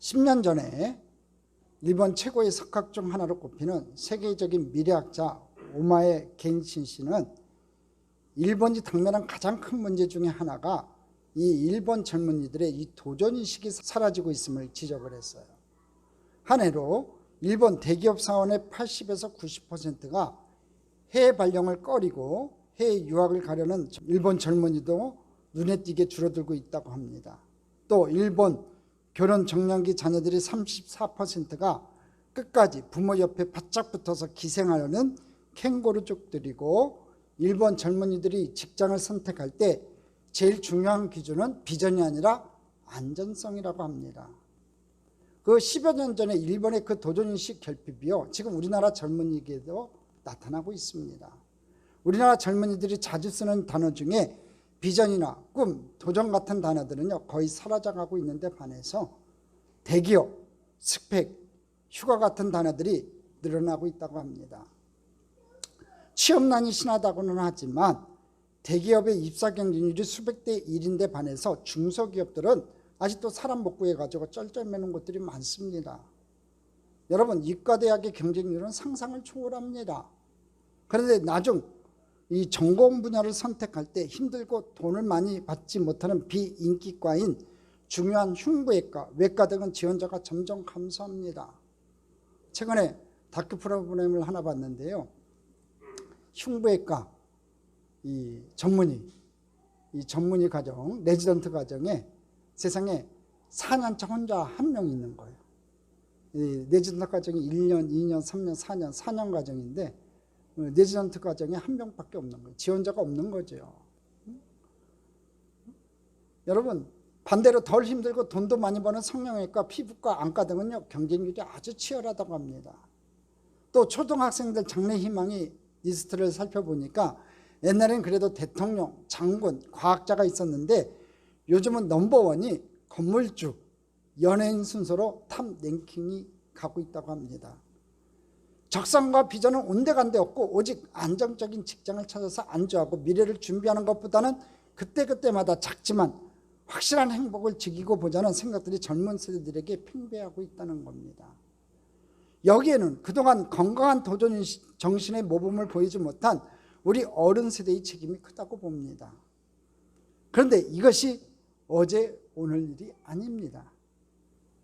10년 전에 일본 최고의 석학 중 하나로 꼽히는 세계적인 미래학자 오마에 겐신 씨는 일본이 당면한 가장 큰 문제 중에 하나가 이 일본 젊은이들의 이 도전의식이 사라지고 있음을 지적을 했어요. 한 해로 일본 대기업 사원의 80에서 90%가 해외 발령을 꺼리고 해외 유학을 가려는 일본 젊은이도 눈에 띄게 줄어들고 있다고 합니다. 또 일본 결혼 정년기 자녀들이 34%가 끝까지 부모 옆에 바짝 붙어서 기생하려는 캥거루족들이고, 일본 젊은이들이 직장을 선택할 때 제일 중요한 기준은 비전이 아니라 안전성이라고 합니다. 그 10여 년 전에 일본의 그 도전의식 결핍이요, 지금 우리나라 젊은이에게도 나타나고 있습니다. 우리나라 젊은이들이 자주 쓰는 단어 중에 비전이나 꿈, 도전 같은 단어들은요 거의 사라져가고 있는데 반해서 대기업, 스펙, 휴가 같은 단어들이 늘어나고 있다고 합니다. 취업난이 심하다고는 하지만 대기업의 입사 경쟁률이 수백 대 1인데 반해서 중소기업들은 아직도 사람 못 구해가지고 쩔쩔매는 곳들이 많습니다. 여러분, 이과대학의 경쟁률은 상상을 초월합니다. 그런데 나중 이 전공 분야를 선택할 때 힘들고 돈을 많이 받지 못하는 비인기과인 중요한 흉부외과, 외과 등은 지원자가 점점 감소합니다. 최근에 다큐 프로그램을 하나 봤는데요, 흉부외과 이 전문의 과정, 레지던트 과정에 세상에 4년차 혼자 한 명 있는 거예요. 이 레지던트 과정이 1년, 2년, 3년, 4년 과정인데 레지던트 과정에 한 명밖에 없는 거예요. 지원자가 없는 거죠. 여러분, 반대로 덜 힘들고 돈도 많이 버는 성형외과, 피부과, 안과 등은요 경쟁률이 아주 치열하다고 합니다. 또 초등학생들 장래 희망이 리스트를 살펴보니까 옛날엔 그래도 대통령, 장군, 과학자가 있었는데 요즘은 넘버원이 건물주, 연예인 순서로 탑 랭킹이 가고 있다고 합니다. 적성과 비전은 온데간데 없고 오직 안정적인 직장을 찾아서 안주하고 미래를 준비하는 것보다는 그때그때마다 작지만 확실한 행복을 즐기고 보자는 생각들이 젊은 세대들에게 팽배하고 있다는 겁니다. 여기에는 그동안 건강한 도전 정신의 모범을 보이지 못한 우리 어른 세대의 책임이 크다고 봅니다. 그런데 이것이 어제 오늘 일이 아닙니다.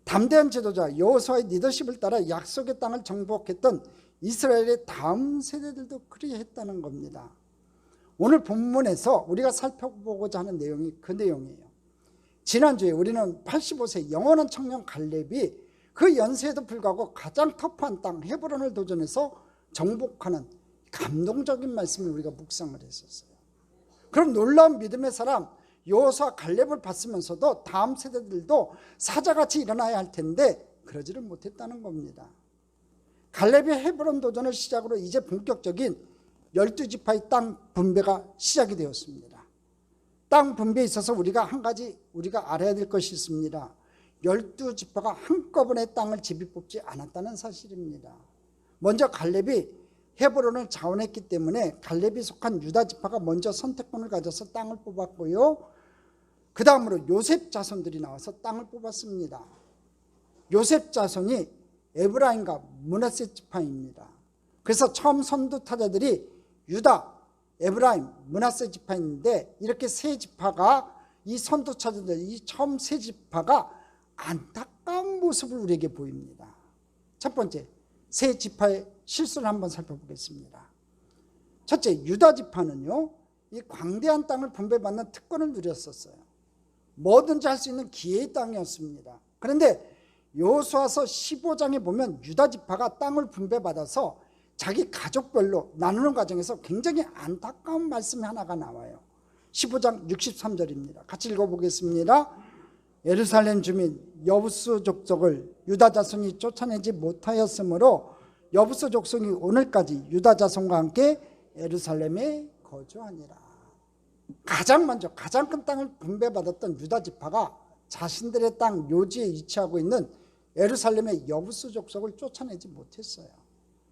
담대한 지도자 여호수아의 리더십을 따라 약속의 땅을 정복했던 이스라엘의 다음 세대들도 그리했다는 겁니다. 오늘 본문에서 우리가 살펴보고자 하는 내용이 그 내용이에요. 지난주에 우리는 85세 영원한 청년 갈렙이 그 연세에도 불구하고 가장 터프한 땅 헤브론을 도전해서 정복하는 감동적인 말씀을 우리가 묵상을 했었어요. 그럼 놀라운 믿음의 사람 여호수아 갈렙을 봤으면서도 다음 세대들도 사자같이 일어나야 할 텐데 그러지를 못했다는 겁니다. 갈렙의 헤브론 도전을 시작으로 이제 본격적인 12지파의 땅 분배가 시작이 되었습니다. 땅 분배에 있어서 우리가 한 가지 우리가 알아야 될 것이 있습니다. 12지파가 한꺼번에 땅을 제비 뽑지 않았다는 사실입니다. 먼저 갈렙이 헤브론을 자원했기 때문에 갈렙이 속한 유다지파가 먼저 선택권을 가져서 땅을 뽑았고요, 그 다음으로 요셉 자손들이 나와서 땅을 뽑았습니다. 요셉 자손이 에브라임과 므낫세 지파입니다. 그래서 처음 선두 타자들이 유다, 에브라임, 므낫세 지파인데 이렇게 세 지파가 이 선두 타자들, 이 처음 세 지파가 안타까운 모습을 우리에게 보입니다. 첫 번째, 세 지파의 실수를 한번 살펴보겠습니다. 첫째, 유다 지파는요 이 광대한 땅을 분배받는 특권을 누렸었어요. 뭐든지 할 수 있는 기회의 땅이었습니다. 그런데 여호수아서 15장에 보면 유다 지파가 땅을 분배받아서 자기 가족별로 나누는 과정에서 굉장히 안타까운 말씀이 하나가 나와요. 15장 63절입니다. 같이 읽어보겠습니다. 예루살렘 주민 여부스 족속을 유다 자손이 쫓아내지 못하였으므로 여부스 족속이 오늘까지 유다 자손과 함께 예루살렘에 거주하니라. 가장 먼저 가장 큰 땅을 분배받았던 유다 지파가 자신들의 땅 묘지에 위치하고 있는 예루살렘의 여부스 족속을 쫓아내지 못했어요.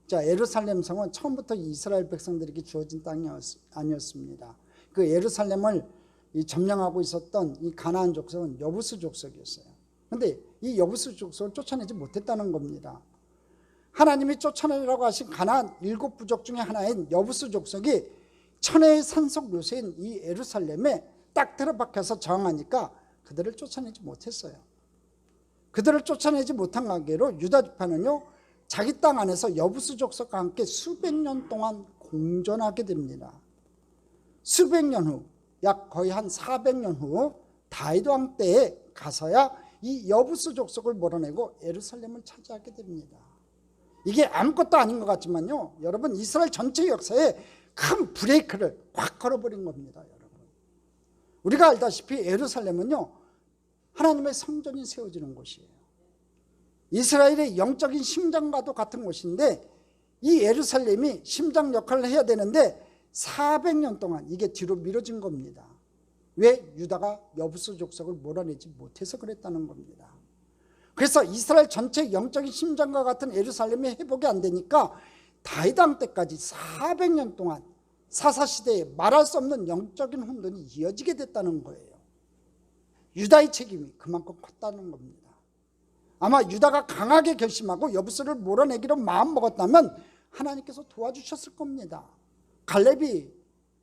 자, 예루살렘 성은 처음부터 이스라엘 백성들에게 주어진 땅이 아니었습니다. 그 예루살렘을 점령하고 있었던 이 가나안 족속은 여부스 족속이었어요. 근데 이 여부수 족속을 쫓아내지 못했다는 겁니다. 하나님이 쫓아내라고 하신 가나안 7부족 중에 하나인 여부수 족속이 천혜의 산속 요새인 이 예루살렘에 딱 들어박혀서 저항하니까 그들을 쫓아내지 못했어요. 그들을 쫓아내지 못한 관계로 유다 지파는요, 자기 땅 안에서 여부수 족속과 함께 수백 년 동안 공존하게 됩니다. 수백 년 후, 약 거의 한 400년 후 다윗 왕 때에 가서야 이 여부수 족속을 몰아내고 예루살렘을 차지하게 됩니다. 이게 아무것도 아닌 것 같지만요, 여러분, 이스라엘 전체 역사에 큰 브레이크를 확 걸어버린 겁니다. 여러분, 우리가 알다시피 예루살렘은요, 하나님의 성전이 세워지는 곳이에요. 이스라엘의 영적인 심장과도 같은 곳인데, 이 예루살렘이 심장 역할을 해야 되는데 400년 동안 이게 뒤로 미뤄진 겁니다. 왜? 유다가 여부수 족속을 몰아내지 못해서 그랬다는 겁니다. 그래서 이스라엘 전체 영적인 심장과 같은 예루살렘이 회복이 안 되니까 다윗 왕 때까지 400년 동안 사사시대에 말할 수 없는 영적인 혼돈이 이어지게 됐다는 거예요. 유다의 책임이 그만큼 컸다는 겁니다. 아마 유다가 강하게 결심하고 여부수를 몰아내기로 마음먹었다면 하나님께서 도와주셨을 겁니다. 갈렙이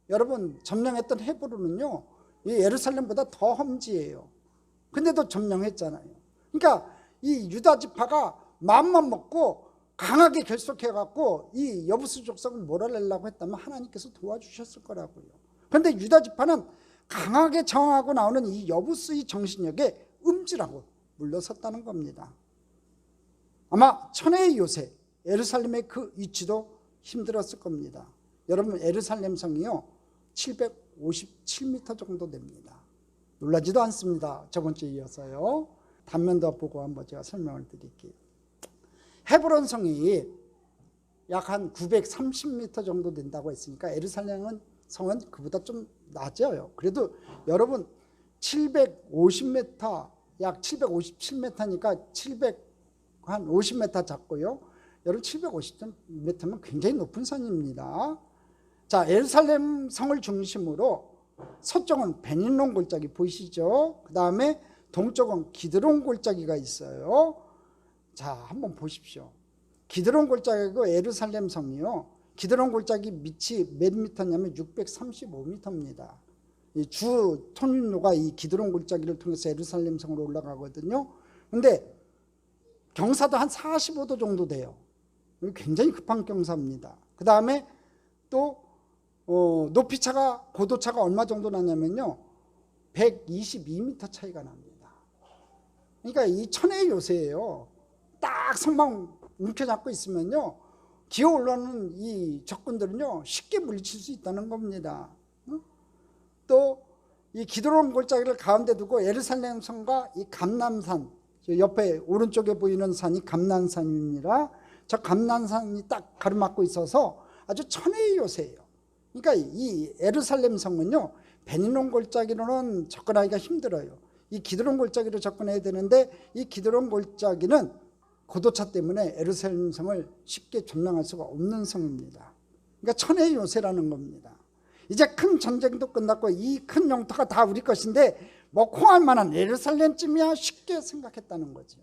여러분 점령했던 헤브론은요, 이 예루살렘보다 더 험지예요. 근데도 점령했잖아요. 그러니까 이 유다 지파가 마음만 먹고 강하게 결속해갖고 이 여부수 족속을 몰아내려고 했다면 하나님께서 도와주셨을 거라고요. 그런데 유다 지파는 강하게 저항하고 나오는 이 여부수의 정신력에 음지라고 물러섰다는 겁니다. 아마 천혜의 요새 예루살렘의 그 위치도 힘들었을 겁니다. 여러분, 예루살렘 성이요 757m 정도 됩니다. 놀라지도 않습니다. 저번 주에 이어서요. 단면도 보고 한번 제가 설명을 드릴게요. 헤브론 성이 약 한 930m 정도 된다고 했으니까 예루살렘은 성은 그보다 좀 낮아요. 그래도 여러분 750m, 약 757m니까 750m 잡고요. 여러분 750m면 굉장히 높은 산입니다. 자, 예루살렘 성을 중심으로 서쪽은 베니논 골짜기 보이시죠? 그 다음에 동쪽은 기드론 골짜기가 있어요. 자, 한번 보십시오. 기드론 골짜기고 예루살렘 성이요, 기드론 골짜기 밑이 몇 미터냐면 635m입니다. 주 통일로가 이 기드론 골짜기를 통해서 예루살렘 성으로 올라가거든요. 근데 경사도 한 45도 정도 돼요. 굉장히 급한 경사입니다. 그 다음에 또 높이차가, 고도차가 얼마 정도 나냐면요 122m 차이가 납니다. 그러니까 이 천혜의 요새예요. 딱 성막 움켜잡고 있으면요, 기어 올라오는 이 적군들은요 쉽게 물리칠 수 있다는 겁니다. 또 이 기드론 골짜기를 가운데 두고 예루살렘 성과 이 감람산, 옆에 오른쪽에 보이는 산이 감람산입니다. 저 감람산이 딱 가로막고 있어서 아주 천혜의 요새예요. 그러니까 이 예루살렘 성은요 베니논 골짜기로는 접근하기가 힘들어요. 이 기드론 골짜기로 접근해야 되는데 이 기드론 골짜기는 고도차 때문에 예루살렘 성을 쉽게 점령할 수가 없는 성입니다. 그러니까 천혜의 요새라는 겁니다. 이제 큰 전쟁도 끝났고 이 큰 영토가 다 우리 것인데 뭐 콩할 만한 예루살렘쯤이야 쉽게 생각했다는 거죠.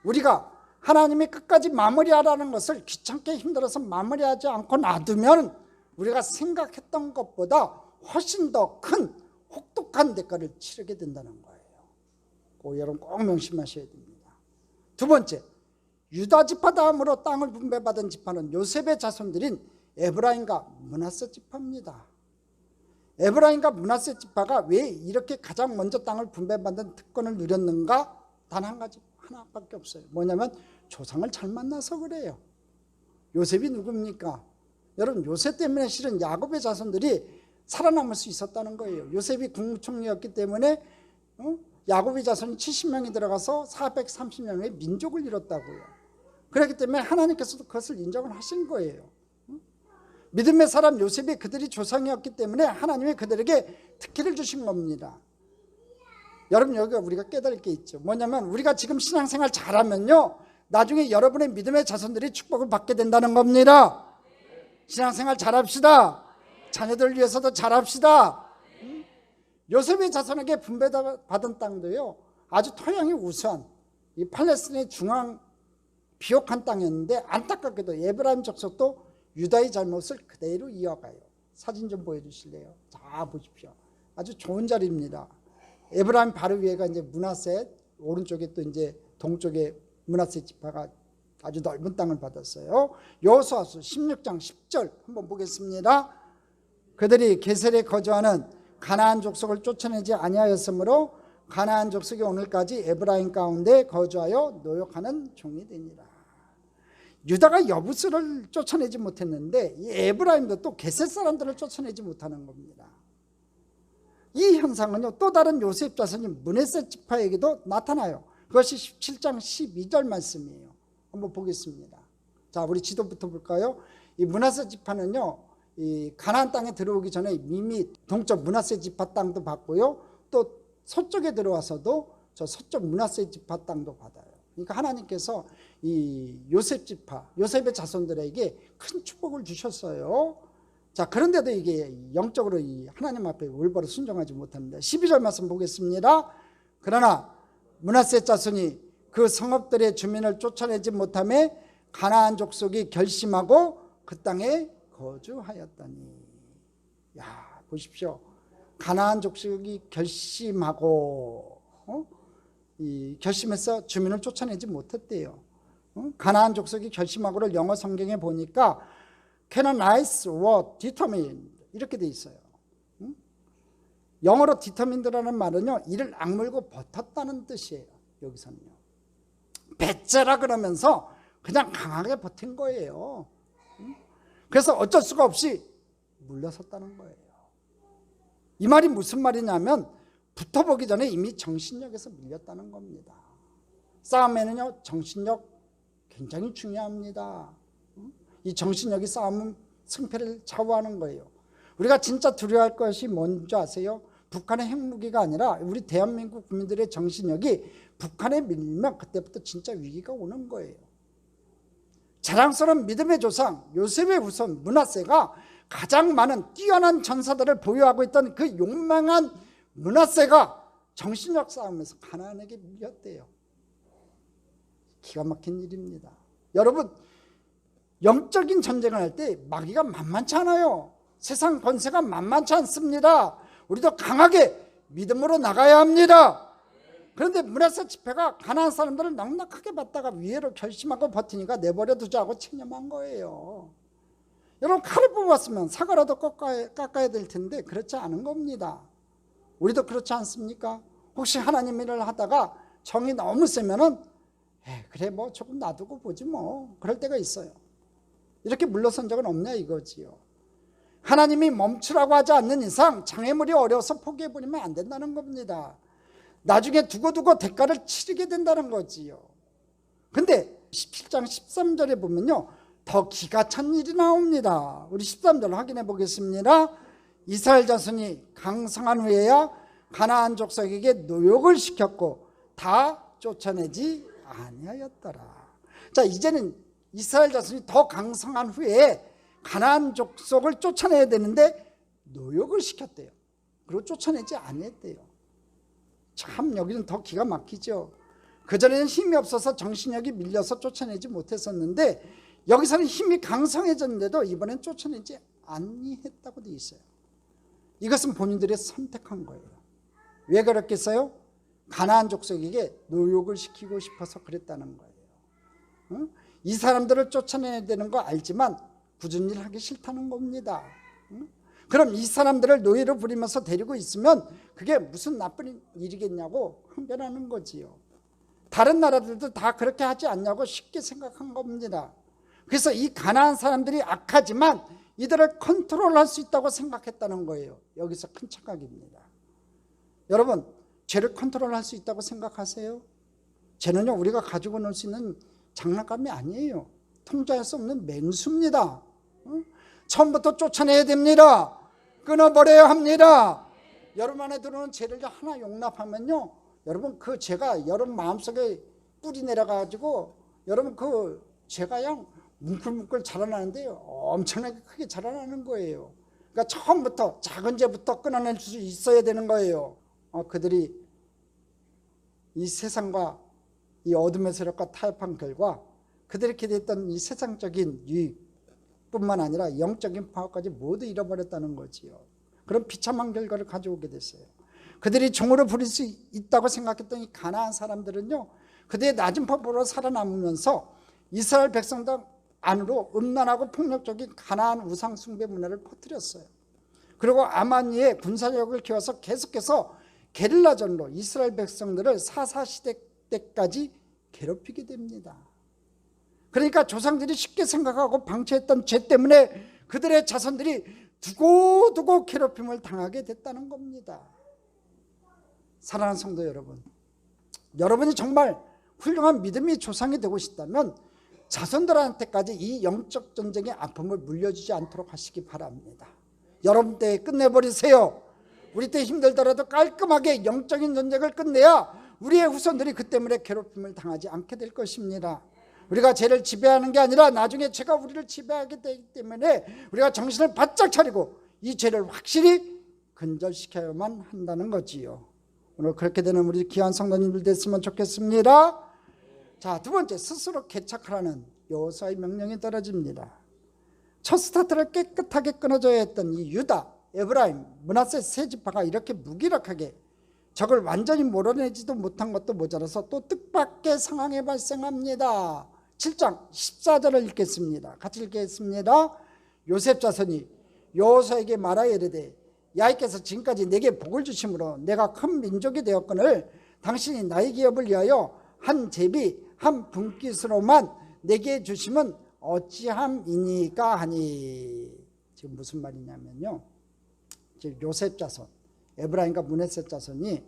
우리가 하나님이 끝까지 마무리하라는 것을 귀찮게 힘들어서 마무리하지 않고 놔두면 우리가 생각했던 것보다 훨씬 더 큰 혹독한 대가를 치르게 된다는 거예요. 여러분 꼭 명심하셔야 됩니다. 두 번째, 유다 지파 다음으로 땅을 분배받은 지파는 요셉의 자손들인 에브라임과 므낫세 지파입니다. 에브라임과 므낫세 지파가 왜 이렇게 가장 먼저 땅을 분배받는 특권을 누렸는가? 단 한 가지, 하나밖에 없어요. 뭐냐면 조상을 잘 만나서 그래요. 요셉이 누굽니까? 여러분, 요셉 때문에 실은 야곱의 자손들이 살아남을 수 있었다는 거예요. 요셉이 국무총리였기 때문에 야곱의 자손이 70명이 들어가서 430명의 민족을 이뤘다고요. 그렇기 때문에 하나님께서도 그것을 인정을 하신 거예요. 믿음의 사람 요셉이 그들이 조상이었기 때문에 하나님이 그들에게 특혜를 주신 겁니다. 여러분, 여기가 우리가 깨달을 게 있죠. 뭐냐면 우리가 지금 신앙생활 잘하면요 나중에 여러분의 믿음의 자손들이 축복을 받게 된다는 겁니다. 신앙생활 잘합시다. 자녀들 위해서도 잘합시다. 요셉의 자손에게 분배받은 땅도요 아주 토양이 우수한 이 팔레스틴의 중앙 비옥한 땅이었는데 안타깝게도 에브라임 족속도 유다의 잘못을 그대로 이어가요. 사진 좀 보여주실래요? 자, 보십시오. 아주 좋은 자리입니다. 에브라임 바로 위에가 이제 므낫세, 오른쪽에 또 이제 동쪽에 므낫세 지파가 아주 넓은 땅을 받았어요. 여호수아서 16장 10절 한번 보겠습니다. 그들이 게셀에 거주하는 가나안 족속을 쫓아내지 아니하였으므로 가나안 족속이 오늘까지 에브라임 가운데 거주하여 노역하는 종이 되니라. 유다가 여부스를 쫓아내지 못했는데 이 에브라임도 또 게셀 사람들을 쫓아내지 못하는 겁니다. 이 현상은요, 또 다른 요셉 자손이 므낫세 지파에게도 나타나요. 그것이 17장 12절 말씀이에요. 한번 보겠습니다. 자, 우리 지도부터 볼까요? 이 므낫세 지파는요, 이 가나안 땅에 들어오기 전에 이미 동쪽 므낫세 지파 땅도 받고요, 또 서쪽에 들어와서도 저 서쪽 므낫세 지파 땅도 받아요. 그러니까 하나님께서 이 요셉 지파, 요셉의 자손들에게 큰 축복을 주셨어요. 자, 그런데도 이게 영적으로 이 하나님 앞에 올바로 순종하지 못합니다. 12절 말씀 보겠습니다. 그러나 므낫세 자손이 그 성읍들의 주민을 쫓아내지 못하며 가나안 족속이 결심하고 그 땅에 거주하였다니. 야, 보십시오. 가나안 족속이 결심하고 결심해서 주민을 쫓아내지 못했대요. 가나안 족속이 결심하고를 영어 성경에 보니까 Canaanites were determined 이렇게 돼 있어요. 영어로 determined라는 말은요, 이를 악물고 버텼다는 뜻이에요. 여기서는요, 배째라 그러면서 그냥 강하게 버틴 거예요. 그래서 어쩔 수가 없이 물러섰다는 거예요. 이 말이 무슨 말이냐면 붙어보기 전에 이미 정신력에서 밀렸다는 겁니다. 싸움에는요, 정신력 굉장히 중요합니다. 이 정신력이 싸움은 승패를 좌우하는 거예요. 우리가 진짜 두려워할 것이 뭔지 아세요? 북한의 핵무기가 아니라 우리 대한민국 국민들의 정신력이 북한에 밀리면 그때부터 진짜 위기가 오는 거예요. 자랑스러운 믿음의 조상 요셉의 후손 므낫세가 가장 많은 뛰어난 전사들을 보유하고 있던 그 용맹한 므낫세가 정신력 싸움에서 가나안에게 밀렸대요. 기가 막힌 일입니다. 여러분, 영적인 전쟁을 할 때 마귀가 만만치 않아요. 세상 권세가 만만치 않습니다. 우리도 강하게 믿음으로 나가야 합니다. 그런데 므낫세 지파가 가나안 사람들을 넉넉하게 받다가 위해로 결심하고 버티니까 내버려 두자고 체념한 거예요. 여러분, 칼을 뽑았으면 사과라도 깎아야 될 텐데 그렇지 않은 겁니다. 우리도 그렇지 않습니까? 혹시 하나님 일을 하다가 정이 너무 세면은 그래 뭐 조금 놔두고 보지 뭐, 그럴 때가 있어요. 이렇게 물러선 적은 없냐 이거지요. 하나님이 멈추라고 하지 않는 이상 장애물이 어려워서 포기해버리면 안 된다는 겁니다. 나중에 두고두고 대가를 치르게 된다는 거지요. 근데 17장 13절에 보면요, 더 기가 찬 일이 나옵니다. 우리 13절 확인해 보겠습니다. 이스라엘 자손이 강성한 후에야 가나안 족속에게 노역을 시켰고 다 쫓아내지 아니하였더라. 자, 이제는 이스라엘 자손이 더 강성한 후에 가나안 족속을 쫓아내야 되는데 노역을 시켰대요. 그리고 쫓아내지 아니했대요. 참 여기는 더 기가 막히죠. 그전에는 힘이 없어서 정신력이 밀려서 쫓아내지 못했었는데 여기서는 힘이 강성해졌는데도 이번엔 쫓아내지 아니했다고 되어 있어요. 이것은 본인들이 선택한 거예요. 왜 그랬겠어요? 가나안 족속에게 노역을 시키고 싶어서 그랬다는 거예요. 이 사람들을 쫓아내야 되는 거 알지만 굳은 일 하기 싫다는 겁니다. 그럼 이 사람들을 노예로 부리면서 데리고 있으면 그게 무슨 나쁜 일이겠냐고 항변하는 거지요. 다른 나라들도 다 그렇게 하지 않냐고 쉽게 생각한 겁니다. 그래서 이 가나안 사람들이 악하지만 이들을 컨트롤할 수 있다고 생각했다는 거예요. 여기서 큰 착각입니다. 여러분, 죄를 컨트롤할 수 있다고 생각하세요? 죄는요, 우리가 가지고 놀 수 있는 장난감이 아니에요. 통제할 수 없는 맹수입니다. 처음부터 쫓아내야 됩니다. 끊어버려야 합니다. 여러분 안에 들어오는 죄를 하나 용납하면요, 여러분 그 죄가 여러분 마음속에 뿌리 내려가지고 여러분 그 죄가 그냥 뭉클뭉클 자라나는데 엄청나게 크게 자라나는 거예요. 그러니까 처음부터 작은 죄부터 끊어낼 수 있어야 되는 거예요. 그들이 이 세상과 이 어둠의 세력과 타협한 결과 그들이 기대했던 이 세상적인 유익뿐만 아니라 영적인 파워까지 모두 잃어버렸다는 거지요. 그런 비참한 결과를 가져오게 됐어요. 그들이 종으로 부릴 수 있다고 생각했던 이 가나안 사람들은요, 그들의 낮은 법으로 살아남으면서 이스라엘 백성들 안으로 음란하고 폭력적인 가나안 우상 숭배 문화를 퍼뜨렸어요. 그리고 아마니의 군사력을 키워서 계속해서 게릴라전으로 이스라엘 백성들을 사사시대 때까지 괴롭히게 됩니다. 그러니까 조상들이 쉽게 생각하고 방치했던 죄 때문에 그들의 자손들이 두고두고 괴롭힘을 당하게 됐다는 겁니다. 사랑하는 성도 여러분, 여러분이 정말 훌륭한 믿음의 조상이 되고 싶다면 자손들한테까지 이 영적 전쟁의 아픔을 물려주지 않도록 하시기 바랍니다. 여러분 때 끝내버리세요. 우리 때 힘들더라도 깔끔하게 영적인 전쟁을 끝내야 우리의 후손들이 그 때문에 괴롭힘을 당하지 않게 될 것입니다. 우리가 죄를 지배하는 게 아니라 나중에 죄가 우리를 지배하게 되기 때문에 우리가 정신을 바짝 차리고 이 죄를 확실히 근절시켜야만 한다는 거지요. 오늘 그렇게 되는 우리 귀한 성도님들 됐으면 좋겠습니다. 자, 두 번째, 스스로 개척하라는 여호수아의 명령이 떨어집니다. 첫 스타트를 깨끗하게 끊어줘야 했던 이 유다, 에브라임, 므낫세 세 지파가 이렇게 무기력하게 적을 완전히 몰아내지도 못한 것도 모자라서 또 뜻밖의 상황이 발생합니다. 7장 14절을 읽겠습니다. 같이 읽겠습니다. 요셉 자손이 여호수아에게 말하여 이르되 야훼께서 지금까지 내게 복을 주심으로 내가 큰 민족이 되었거늘 당신이 나의 기업을 위하여 한 제비 한 분깃으로만 내게 주심은 어찌함이니까 하니. 지금 무슨 말이냐면요, 지금 요셉 자손 에브라임과 므낫세 자손이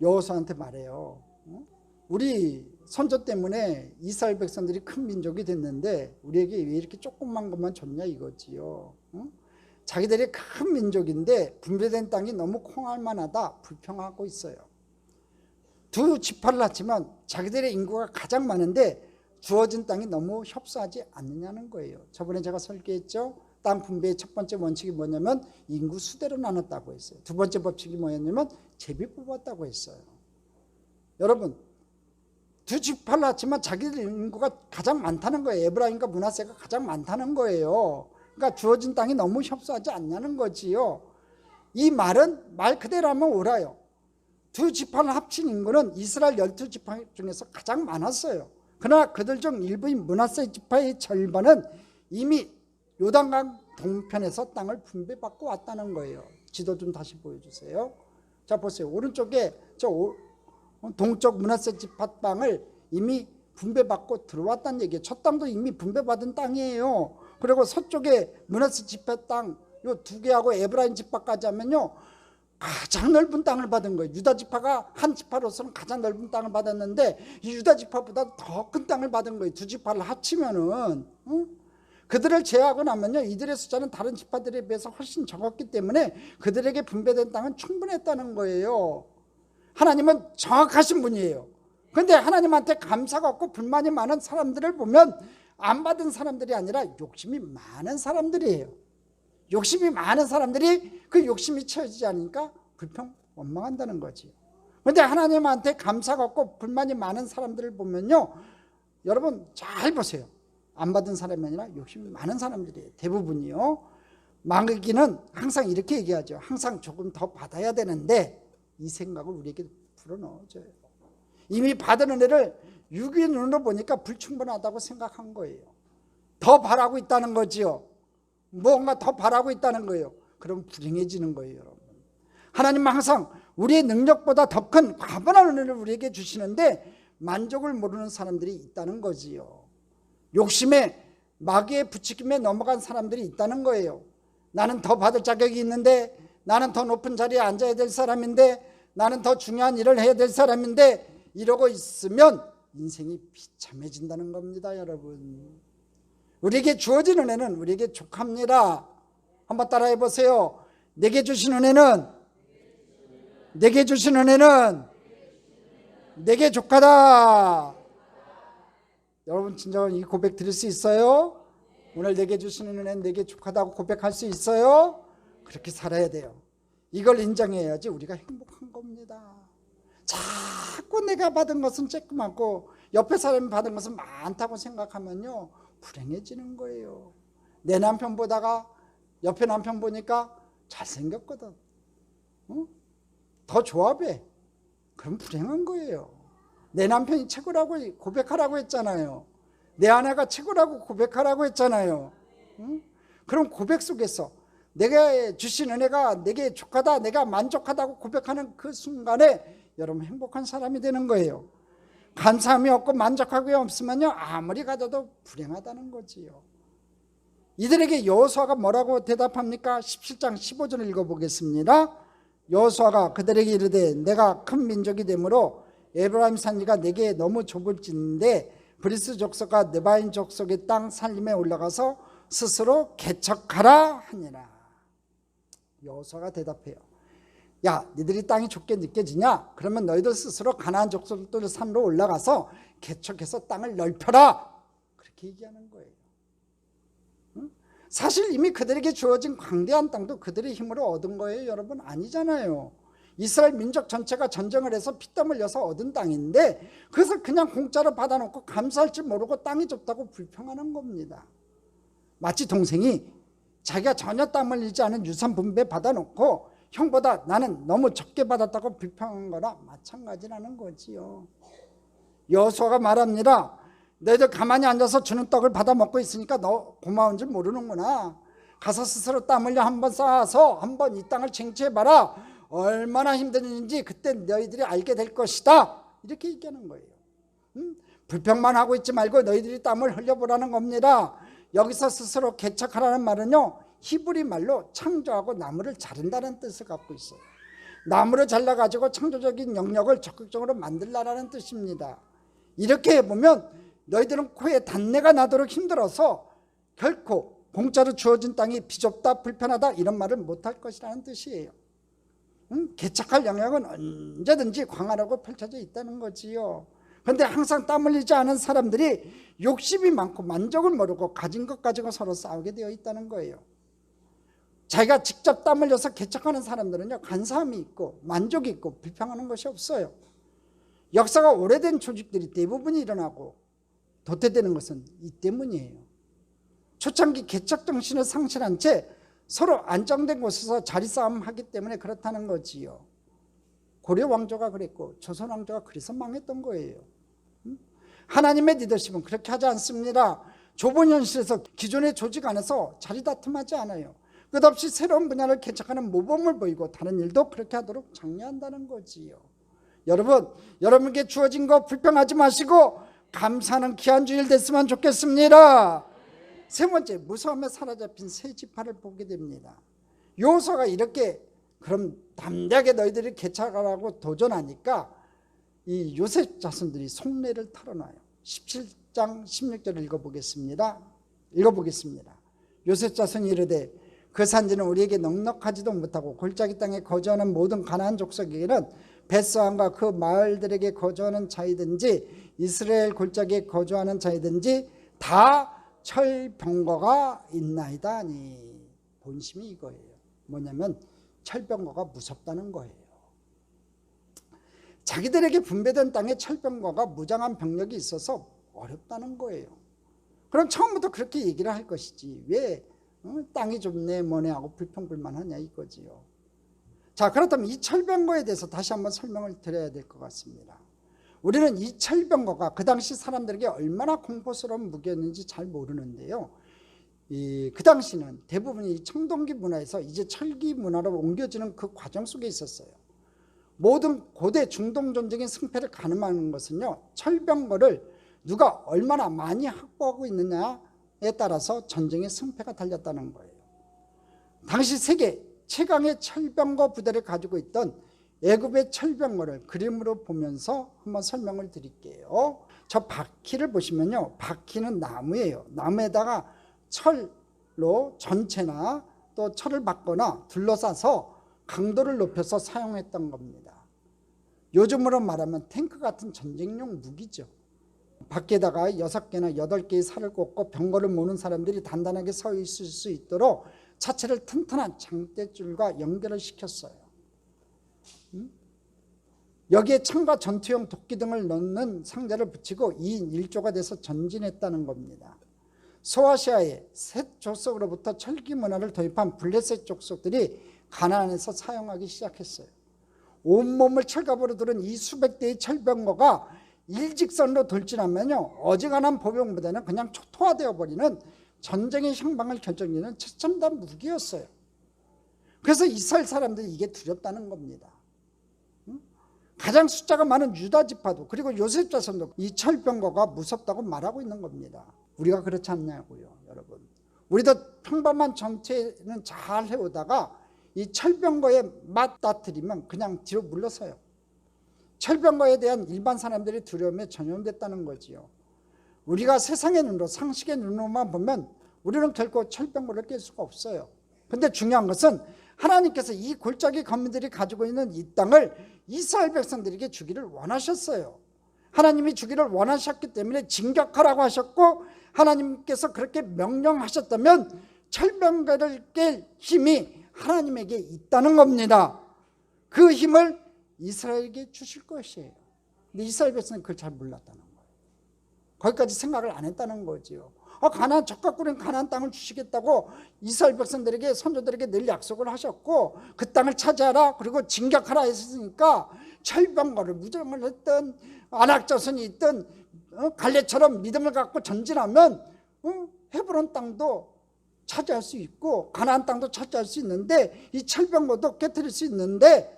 여호수아한테 말해요. 우리 선조 때문에 이스라엘 백성들이 큰 민족이 됐는데 우리에게 왜 이렇게 조그만 것만 줬냐 이거지요. 자기들이 큰 민족인데 분배된 땅이 너무 콩알만하다 불평하고 있어요. 두 지파를 낳지만 자기들의 인구가 가장 많은데 주어진 땅이 너무 협소하지 않느냐는 거예요. 저번에 제가 설계했죠. 땅 분배의 첫 번째 원칙이 뭐냐면 인구 수대로 나눴다고 했어요. 두 번째 법칙이 뭐였냐면 제비 뽑았다고 했어요. 여러분, 두 지파를 낳지만 자기들 인구가 가장 많다는 거예요. 에브라임과 므낫세가 가장 많다는 거예요. 그러니까 주어진 땅이 너무 협소하지 않냐는 거지요. 이 말은 말 그대로 하면 옳아요. 두 지파를 합친 인구는 이스라엘 12지파 중에서 가장 많았어요. 그러나 그들 중 일부인 므낫세 지파의 절반은 이미 요단강 동편에서 땅을 분배받고 왔다는 거예요. 지도 좀 다시 보여주세요. 자, 보세요. 오른쪽에 저 동쪽 므낫세 지파 땅을 이미 분배받고 들어왔다는 얘기예요. 첫 땅도 이미 분배받은 땅이에요. 그리고 서쪽에 므낫세 지파 땅 요 두 개하고 에브라임 지파까지 하면요 가장 넓은 땅을 받은 거예요. 유다 지파가 한 지파로서는 가장 넓은 땅을 받았는데 이 유다 지파보다 더 큰 땅을 받은 거예요. 두 지파를 합치면은 그들을 제외하고 나면요 이들의 숫자는 다른 지파들에 비해서 훨씬 적었기 때문에 그들에게 분배된 땅은 충분했다는 거예요. 하나님은 정확하신 분이에요. 그런데 하나님한테 감사가 없고 불만이 많은 사람들을 보면 안 받은 사람들이 아니라 욕심이 많은 사람들이에요. 욕심이 많은 사람들이 그 욕심이 채워지지 않으니까 불평 원망한다는 거지. 그런데 하나님한테 감사가 없고 불만이 많은 사람들을 보면요 여러분 잘 보세요. 안 받은 사람이 아니라 욕심이 많은 사람들이에요. 대부분이요. 마귀는 항상 이렇게 얘기하죠. 항상 조금 더 받아야 되는데 이 생각을 우리에게 불어넣어줘요. 이미 받은 은혜를 육의 눈으로 보니까 불충분하다고 생각한 거예요. 더 바라고 있다는 거지요. 뭔가 더 바라고 있다는 거예요. 그럼 불행해지는 거예요, 여러분. 하나님은 항상 우리의 능력보다 더 큰 과분한 은혜를 우리에게 주시는데 만족을 모르는 사람들이 있다는 거지요. 욕심에 마귀의 부추김에 넘어간 사람들이 있다는 거예요. 나는 더 받을 자격이 있는데, 나는 더 높은 자리에 앉아야 될 사람인데, 나는 더 중요한 일을 해야 될 사람인데, 이러고 있으면 인생이 비참해진다는 겁니다, 여러분. 우리에게 주어진 은혜는 우리에게 족합니다. 한번 따라해 보세요. 내게 주신 은혜는 내게 주신 은혜는 내게 족하다. 여러분 진정한 이 고백 드릴 수 있어요? 오늘 내게 주시는 은혜는 내게 족하다고 고백할 수 있어요? 그렇게 살아야 돼요. 이걸 인정해야지 우리가 행복한 겁니다. 자꾸 내가 받은 것은 조그맣고 옆에 사람이 받은 것은 많다고 생각하면요, 불행해지는 거예요. 내 남편 보다가 옆에 남편 보니까 잘생겼거든, 더 조합해. 그럼 불행한 거예요. 내 남편이 최고라고 고백하라고 했잖아요. 내 아내가 최고라고 고백하라고 했잖아요. 그럼 고백 속에서 내가 주신 은혜가 내게 족하다, 내가 만족하다고 고백하는 그 순간에 여러분 행복한 사람이 되는 거예요. 감사함이 없고 만족하기 없으면요, 아무리 가져도 불행하다는 거지요. 이들에게 여호수아가 뭐라고 대답합니까? 17장 15절을 읽어보겠습니다. 여호수아가 그들에게 이르되 내가 큰 민족이 되므로 에브라임 산지가 내게 너무 좁을진데 브리스 족속과 느바인 족속의 땅 살림에 올라가서 스스로 개척하라 하니라. 여호수아가 대답해요. 야, 니들이 땅이 좁게 느껴지냐? 그러면 너희들 스스로 가나안 족속들 산으로 올라가서 개척해서 땅을 넓혀라. 그렇게 얘기하는 거예요. 사실 이미 그들에게 주어진 광대한 땅도 그들의 힘으로 얻은 거예요, 여러분. 아니잖아요. 이스라엘 민족 전체가 전쟁을 해서 피땀 흘려서 얻은 땅인데 그것을 그냥 공짜로 받아놓고 감사할 줄 모르고 땅이 좁다고 불평하는 겁니다. 마치 동생이 자기가 전혀 땀 흘리지 않은 유산 분배 받아놓고 형보다 나는 너무 적게 받았다고 불평한 거나 마찬가지라는 거지요. 여호수아가 말합니다. 너희들 가만히 앉아서 주는 떡을 받아 먹고 있으니까 너 고마운 줄 모르는구나. 가서 스스로 땀 흘려 한번 쌓아서 한번 이 땅을 쟁취해봐라. 얼마나 힘든지 그때 너희들이 알게 될 것이다. 이렇게 얘기하는 거예요. 불평만 하고 있지 말고 너희들이 땀을 흘려보라는 겁니다. 여기서 스스로 개척하라는 말은요, 히브리 말로 창조하고 나무를 자른다는 뜻을 갖고 있어요. 나무를 잘라가지고 창조적인 영역을 적극적으로 만들라는 뜻입니다. 이렇게 해보면 너희들은 코에 단내가 나도록 힘들어서 결코 공짜로 주어진 땅이 비좁다 불편하다 이런 말을 못할 것이라는 뜻이에요. 개척할 영역은 언제든지 광활하고 펼쳐져 있다는 거지요. 그런데 항상 땀 흘리지 않은 사람들이 욕심이 많고 만족을 모르고 가진 것 가지고 서로 싸우게 되어 있다는 거예요. 자기가 직접 땀 흘려서 개척하는 사람들은요, 간사함이 있고 만족이 있고 불평하는 것이 없어요. 역사가 오래된 조직들이 대부분이 일어나고 도태되는 것은 이 때문이에요. 초창기 개척 정신을 상실한 채 서로 안정된 곳에서 자리 싸움하기 때문에 그렇다는 거지요. 고려 왕조가 그랬고 조선 왕조가 그래서 망했던 거예요. 하나님의 리더십은 그렇게 하지 않습니다. 좁은 현실에서 기존의 조직 안에서 자리 다툼하지 않아요. 끝없이 새로운 분야를 개척하는 모범을 보이고 다른 일도 그렇게 하도록 장려한다는 거지요. 여러분, 여러분께 주어진 거 불평하지 마시고 감사하는 귀한 주일 됐으면 좋겠습니다. 세 번째, 무서움에 사로잡힌 세 지파를 보게 됩니다. 여호수아가 이렇게 그럼 담대하게 너희들이 개척하라고 도전하니까 이 요셉 자손들이 속내를 털어놔요. 17장 16절을 읽어보겠습니다. 요셉 자손이 이르되 그 산지는 우리에게 넉넉하지도 못하고 골짜기 땅에 거주하는 모든 가나안 족속에게는 벳수안과 그 마을들에게 거주하는 자이든지 이스라엘 골짜기에 거주하는 자이든지 다 철병거가 있나이다 하니. 본심이 이거예요. 뭐냐면 철병거가 무섭다는 거예요. 자기들에게 분배된 땅에 철병거가 무장한 병력이 있어서 어렵다는 거예요. 그럼 처음부터 그렇게 얘기를 할 것이지 왜 땅이 좁네 뭐네 하고 불평불만하냐 이거지요. 자, 그렇다면 이 철병거에 대해서 다시 한번 설명을 드려야 될 것 같습니다. 우리는 이 철병거가 그 당시 사람들에게 얼마나 공포스러운 무기였는지 잘 모르는데요. 그 당시는 대부분이 이 청동기 문화에서 이제 철기 문화로 옮겨지는 그 과정 속에 있었어요. 모든 고대 중동 전쟁의 승패를 가늠하는 것은요, 철병거를 누가 얼마나 많이 확보하고 있느냐에 따라서 전쟁의 승패가 달렸다는 거예요. 당시 세계 최강의 철병거 부대를 가지고 있던 애굽의 철병거를 그림으로 보면서 한번 설명을 드릴게요. 저 바퀴를 보시면요, 바퀴는 나무예요. 나무에다가 철로 전체나 또 철을 받거나 둘러싸서 강도를 높여서 사용했던 겁니다. 요즘으로 말하면 탱크 같은 전쟁용 무기죠. 바퀴에다가 6개나 8개의 살을 꽂고 병거를 모는 사람들이 단단하게 서 있을 수 있도록 차체를 튼튼한 장대줄과 연결을 시켰어요. 여기에 창과 전투용 도끼 등을 넣는 상자를 붙이고 2인 1조가 돼서 전진했다는 겁니다. 소아시아의 셋 족속으로부터 철기 문화를 도입한 블레셋 족속들이 가나안에서 사용하기 시작했어요. 온몸을 철갑으로 두른 이 수백 대의 철병거가 일직선으로 돌진하면요, 어지간한 보병부대는 그냥 초토화되어 버리는 전쟁의 향방을 결정짓는 최첨단 무기였어요. 그래서 이스라엘 사람들이 이게 두렵다는 겁니다. 가장 숫자가 많은 유다 지파도, 그리고 요셉 자손도 이 철병거가 무섭다고 말하고 있는 겁니다. 우리가 그렇지 않냐고요, 여러분. 우리도 평범한 전투에는 잘 해오다가 이 철병거에 맞닥뜨리면 그냥 뒤로 물러서요. 철병거에 대한 일반 사람들의 두려움에 전염됐다는 거지요. 우리가 세상의 눈으로, 상식의 눈으로만 보면 우리는 결코 철병거를 깰 수가 없어요. 근데 중요한 것은 하나님께서 이 골짜기 거민들이 가지고 있는 이 땅을 이스라엘 백성들에게 주기를 원하셨어요. 하나님이 주기를 원하셨기 때문에 진격하라고 하셨고, 하나님께서 그렇게 명령하셨다면 철병거를 깰 힘이 하나님에게 있다는 겁니다. 그 힘을 이스라엘에게 주실 것이에요. 근데 이스라엘 백성은 그걸 잘 몰랐다는 거예요. 거기까지 생각을 안 했다는 거지요. 가나안 적각구린 가나안 땅을 주시겠다고 이스라엘 백성들에게, 선조들에게 늘 약속을 하셨고, 그 땅을 차지하라, 그리고 진격하라 했으니까 철병거를 무장을 했던 안악자손이 있던 갈렙처럼 믿음을 갖고 전진하면 헤브론 땅도 차지할 수 있고 가나안 땅도 차지할 수 있는데, 이 철병거도 깨뜨릴 수 있는데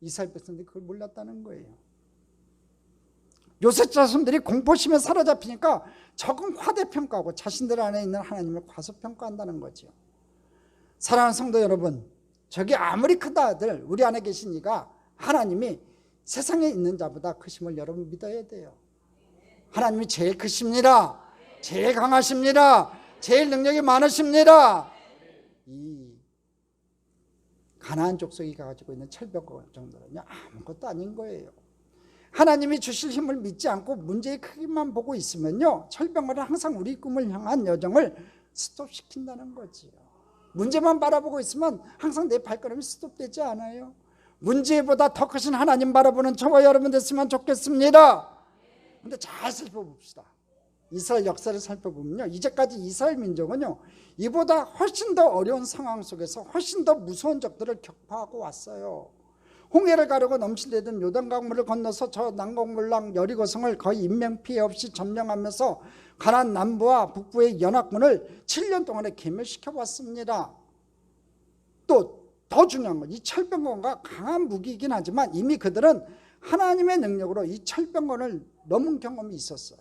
이스라엘 백성들이 그걸 몰랐다는 거예요. 요셉 자손들이 공포심에 사로잡히니까 적은 과대평가하고 자신들 안에 있는 하나님을 과소평가한다는 거죠. 사랑하는 성도 여러분, 저기 아무리 크다 하들 우리 안에 계신 이가 하나님이 세상에 있는 자보다 크심을 여러분 믿어야 돼요. 하나님이 제일 크십니다. 제일 강하십니다. 제일 능력이 많으십니다. 이 가나안 족속이 가지고 있는 철병거 정도는요, 아무것도 아닌 거예요. 하나님이 주실 힘을 믿지 않고 문제의 크기만 보고 있으면요, 철병거는 항상 우리 꿈을 향한 여정을 스톱시킨다는 거지요. 문제만 바라보고 있으면 항상 내 발걸음이 스톱되지 않아요. 문제보다 더 크신 하나님 바라보는 저와 여러분 됐으면 좋겠습니다. 근데 잘 살펴봅시다. 이스라엘 역사를 살펴보면요, 이제까지 이스라엘 민족은요, 이보다 훨씬 더 어려운 상황 속에서 훨씬 더 무서운 적들을 격파하고 왔어요. 홍해를 가르고 넘실대던 요단강물을 건너서 저 난공불락 여리고성을 거의 인명피해 없이 점령하면서 가나안 남부와 북부의 연합군을 7년 동안에 괴멸시켜 왔습니다. 또 더 중요한 건 이 철병거가 강한 무기이긴 하지만 이미 그들은 하나님의 능력으로 이 철병거를 넘은 경험이 있었어요.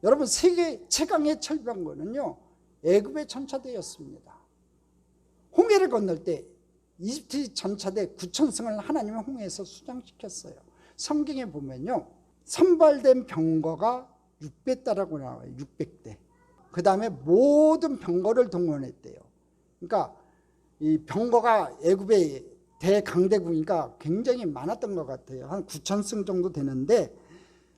여러분, 세계 최강의 철병거는요, 애굽의 전차대였습니다. 홍해를 건널 때 이집트 전차대 9,000승을 하나님의 홍해에서 수장시켰어요. 성경에 보면요, 선발된 병거가 600대라고 나와요. 600대. 그 다음에 모든 병거를 동원했대요. 그러니까 이 병거가 애굽의 대강대국이니까 굉장히 많았던 것 같아요. 한 9,000승 정도 되는데,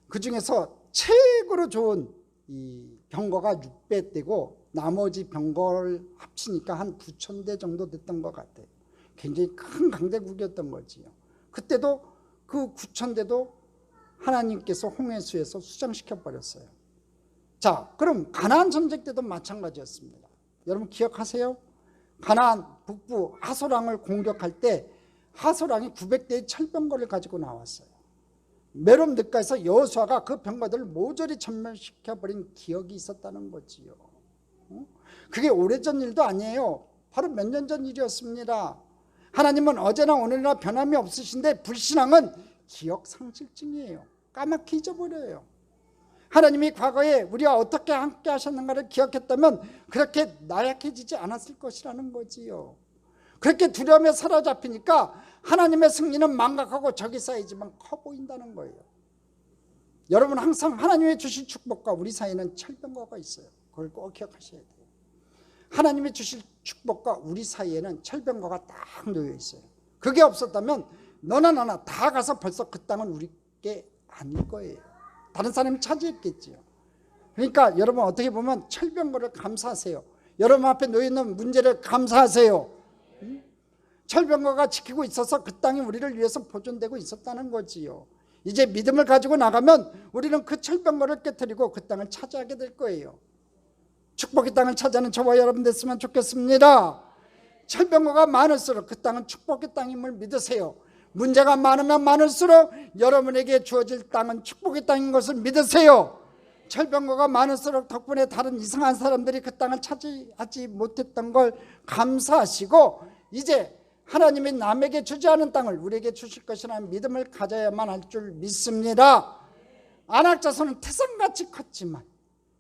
그 중에서 최고로 좋은 이 병거가 600대고 나머지 병거를 합치니까 한 9,000대 정도 됐던 것 같아요. 굉장히 큰 강대국이었던 거지요. 그때도 그 9,000대도 하나님께서 홍해수에서 수장시켜 버렸어요. 자, 그럼 가나안 전쟁 때도 마찬가지였습니다. 여러분 기억하세요? 가나안 북부 하소랑을 공격할 때 하소랑이 900대의 철병거를 가지고 나왔어요. 메rom 늪가에서 여호수아가 그 병거들을 모조리 전멸시켜버린 기억이 있었다는 거지요. 그게 오래전 일도 아니에요. 바로 몇 년 전 일이었습니다. 하나님은 어제나 오늘이나 변함이 없으신데 불신앙은 기억 상실증이에요. 까맣게 잊어버려요. 하나님이 과거에 우리와 어떻게 함께 하셨는가를 기억했다면 그렇게 나약해지지 않았을 것이라는 거지요. 그렇게 두려움에 사로잡히니까 하나님의 승리는 망각하고 적이 쌓이지만 커 보인다는 거예요. 여러분, 항상 하나님의 주신 축복과 우리 사이에는 철병거가 있어요. 그걸 꼭 기억하셔야 돼요. 하나님의 주실 축복과 우리 사이에는 철병거가 딱 놓여 있어요. 그게 없었다면 너나 나나 다 가서 벌써 그 땅은 우리 게 아닐 거예요. 다른 사람이 차지했겠지요. 그러니까 여러분, 어떻게 보면 철병거를 감사하세요. 여러분 앞에 놓여 있는 문제를 감사하세요. 철병거가 지키고 있어서 그 땅이 우리를 위해서 보존되고 있었다는 거지요. 이제 믿음을 가지고 나가면 우리는 그 철병거를 깨뜨리고 그 땅을 차지하게 될 거예요. 축복의 땅을 차지하는 저와 여러분 됐으면 좋겠습니다. 철병거가 많을수록 그 땅은 축복의 땅임을 믿으세요. 문제가 많으면 많을수록 여러분에게 주어질 땅은 축복의 땅인 것을 믿으세요. 철병거가 많을수록 덕분에 다른 이상한 사람들이 그 땅을 차지하지 못했던 걸 감사하시고 이제 하나님이 남에게 주지 않은 땅을 우리에게 주실 것이라는 믿음을 가져야만 할 줄 믿습니다. 아낙 자손은 태산같이 컸지만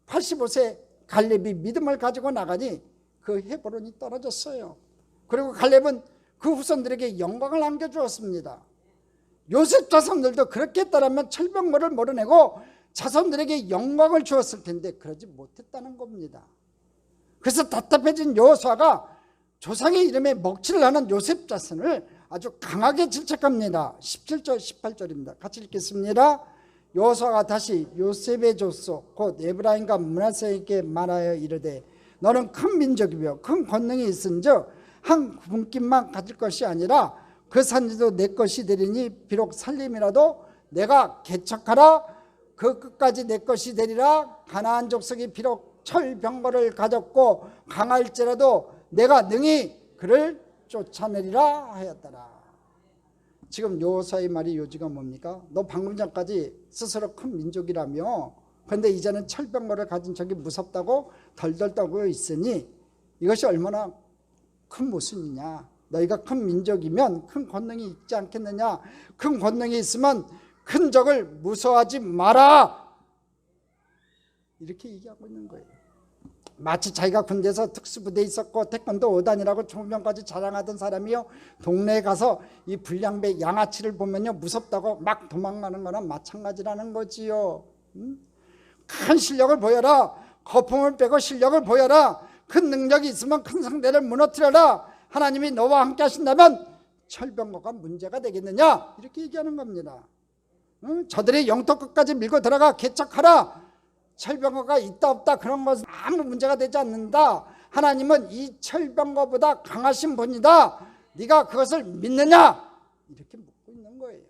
85세 갈렙이 믿음을 가지고 나가니 그 헤브론이 떨어졌어요. 그리고 갈렙은 그 후손들에게 영광을 안겨주었습니다. 요셉 자손들도 그렇게 했다면 철병거를 몰아내고 자손들에게 영광을 주었을 텐데 그러지 못했다는 겁니다. 그래서 답답해진 여호수아가 조상의 이름에 먹칠을 하는 요셉 자손을 아주 강하게 질책합니다. 17절 18절입니다. 같이 읽겠습니다. 여호수아가 다시 요셉의 족속 곧 에브라임과 므낫세에게 말하여 이르되 너는 큰 민족이며 큰 권능이 있은즉 한 분깃만 가질 것이 아니라 그 산지도 내 것이 되리니 비록 살림이라도 내가 개척하라 그 끝까지 내 것이 되리라. 가나안 족속이 비록 철병거를 가졌고 강할지라도 내가 능히 그를 쫓아내리라 하였더라. 지금 여호수아의 말이 요지가 뭡니까? 너 방금 전까지 스스로 큰 민족이라며 그런데 이제는 철병거를 가진 적이 무섭다고 덜덜 떨고 있으니 이것이 얼마나 큰 모순이냐. 너희가 큰 민족이면 큰 권능이 있지 않겠느냐. 큰 권능이 있으면 큰 적을 무서워하지 마라. 이렇게 얘기하고 있는 거예요. 마치 자기가 군대에서 특수부대에 있었고 태권도 5단이라고 총명까지 자랑하던 사람이요 동네에 가서 이 불량배 양아치를 보면요 무섭다고 막 도망가는 거랑 마찬가지라는 거지요. 큰 실력을 보여라. 거품을 빼고 실력을 보여라. 큰 능력이 있으면 큰 상대를 무너뜨려라. 하나님이 너와 함께 하신다면 철병거가 문제가 되겠느냐. 이렇게 얘기하는 겁니다. 저들의 영토 끝까지 밀고 들어가 개척하라. 철병거가 있다 없다 그런 것은 아무 문제가 되지 않는다. 하나님은 이 철병거보다 강하신 분이다. 네가 그것을 믿느냐. 이렇게 묻고 있는 거예요.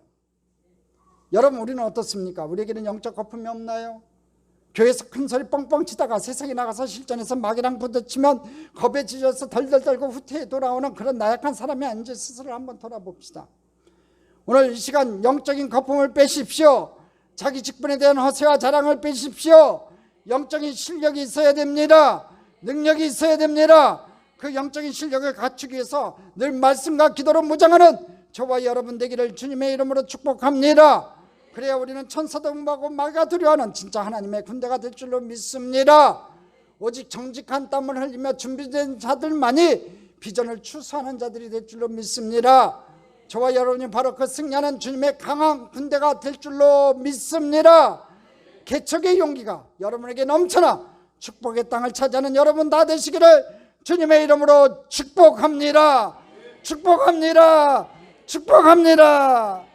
여러분 우리는 어떻습니까? 우리에게는 영적 거품이 없나요? 교회에서 큰 소리 뻥뻥 치다가 세상에 나가서 실전에서 마귀랑 부딪히면 겁에 지져서 덜덜 떨고 후퇴해 돌아오는 그런 나약한 사람이 아닌지 스스로 한번 돌아봅시다. 오늘 이 시간 영적인 거품을 빼십시오. 자기 직분에 대한 허세와 자랑을 빼십시오. 영적인 실력이 있어야 됩니다. 능력이 있어야 됩니다. 그 영적인 실력을 갖추기 위해서 늘 말씀과 기도로 무장하는 저와 여러분 되기를 주님의 이름으로 축복합니다. 그래야 우리는 천사도 응하고 마귀가 두려워하는 진짜 하나님의 군대가 될 줄로 믿습니다. 오직 정직한 땀을 흘리며 준비된 자들만이 비전을 추수하는 자들이 될 줄로 믿습니다. 저와 여러분이 바로 그 승리하는 주님의 강한 군대가 될 줄로 믿습니다. 개척의 용기가 여러분에게 넘쳐나 축복의 땅을 차지하는 여러분 다 되시기를 주님의 이름으로 축복합니다. 축복합니다. 축복합니다.